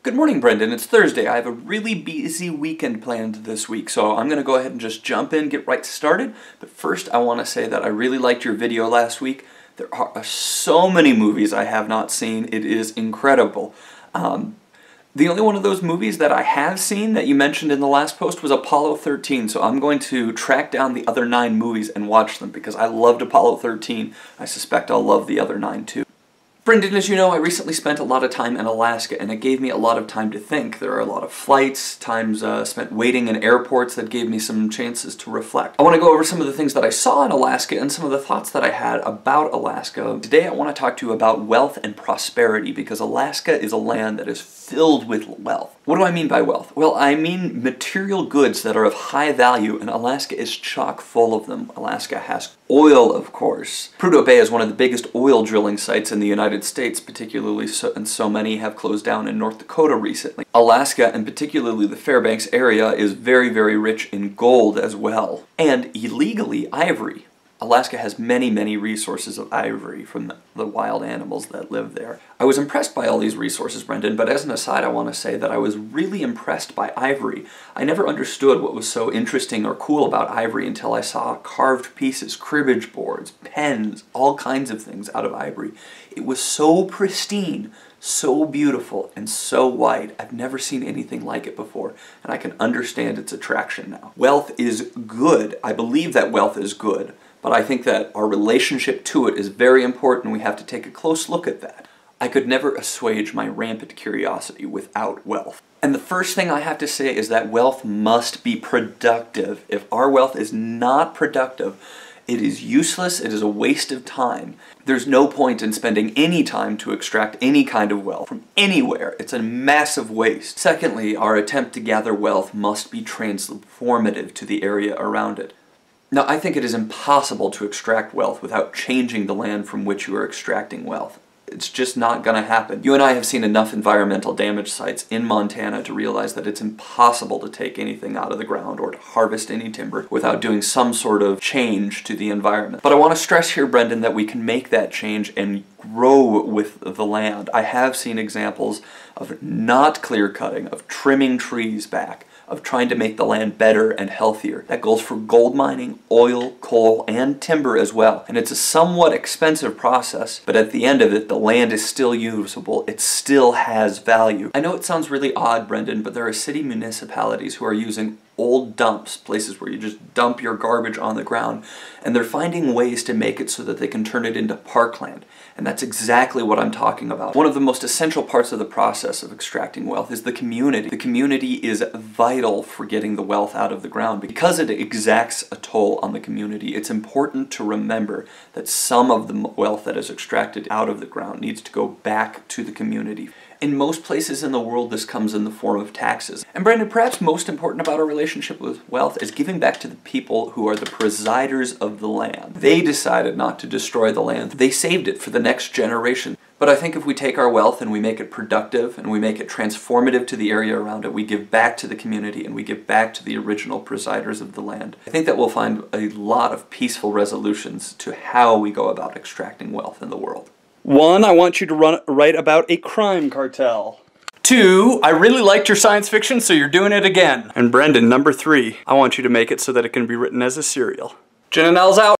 Good morning, Brendon. It's Thursday. I have a really busy weekend planned this week, so I'm going to go ahead and just jump in, get right started. But first, I want to say that I really liked your video last week. There are so many movies I have not seen. It is incredible. The only one of those movies that I have seen that you mentioned in the last post was Apollo 13, so I'm going to track down the other 9 movies and watch them because I loved Apollo 13. I suspect I'll love the other 9 too. Brendon, as you know, I recently spent a lot of time in Alaska, and it gave me a lot of time to think. There are a lot of flights, times spent waiting in airports that gave me some chances to reflect. I want to go over some of the things that I saw in Alaska and some of the thoughts that I had about Alaska. Today I want to talk to you about wealth and prosperity, because Alaska is a land that is filled with wealth. What do I mean by wealth? Well, I mean material goods that are of high value, and Alaska is chock full of them. Alaska has oil, of course. Prudhoe Bay is one of the biggest oil drilling sites in the United States, particularly and so many have closed down in North Dakota recently. Alaska, and particularly the Fairbanks area, is very, very rich in gold as well. And illegally, ivory. Alaska has many, many resources of ivory from the wild animals that live there. I was impressed by all these resources, Brendon, but as an aside I want to say that I was really impressed by ivory. I never understood what was so interesting or cool about ivory until I saw carved pieces, cribbage boards, pens, all kinds of things out of ivory. It was so pristine, so beautiful, and so white. I've never seen anything like it before, and I can understand its attraction now. Wealth is good. I believe that wealth is good. But I think that our relationship to it is very important. We have to take a close look at that. I could never assuage my rampant curiosity without wealth. And the first thing I have to say is that wealth must be productive. If our wealth is not productive, it is useless, it is a waste of time. There's no point in spending any time to extract any kind of wealth from anywhere. It's a massive waste. Secondly, our attempt to gather wealth must be transformative to the area around it. Now, I think it is impossible to extract wealth without changing the land from which you are extracting wealth. It's just not going to happen. You and I have seen enough environmental damage sites in Montana to realize that it's impossible to take anything out of the ground or to harvest any timber without doing some sort of change to the environment. But I want to stress here, Brendon, that we can make that change and grow with the land. I have seen examples of not clear cutting, of trimming trees back, of trying to make the land better and healthier. That goes for gold mining, oil, coal, and timber as well. And it's a somewhat expensive process, but at the end of it, the land is still usable. It still has value. I know it sounds really odd, Brendon, but there are city municipalities who are using old dumps, places where you just dump your garbage on the ground, and they're finding ways to make it so that they can turn it into parkland. And that's exactly what I'm talking about. One of the most essential parts of the process of extracting wealth is the community. The community is vital for getting the wealth out of the ground. Because it exacts a toll on the community, it's important to remember that some of the wealth that is extracted out of the ground needs to go back to the community. In most places in the world, this comes in the form of taxes. And Brendon, perhaps most important about our relationship with wealth is giving back to the people who are the presiders of the land. They decided not to destroy the land. They saved it for the next generation. But I think if we take our wealth and we make it productive and we make it transformative to the area around it, we give back to the community and we give back to the original presiders of the land, I think that we'll find a lot of peaceful resolutions to how we go about extracting wealth in the world. 1, I want you to write about a crime cartel. 2, I really liked your science fiction, so you're doing it again. And Brendon, number 3, I want you to make it so that it can be written as a serial. Jen and L's out.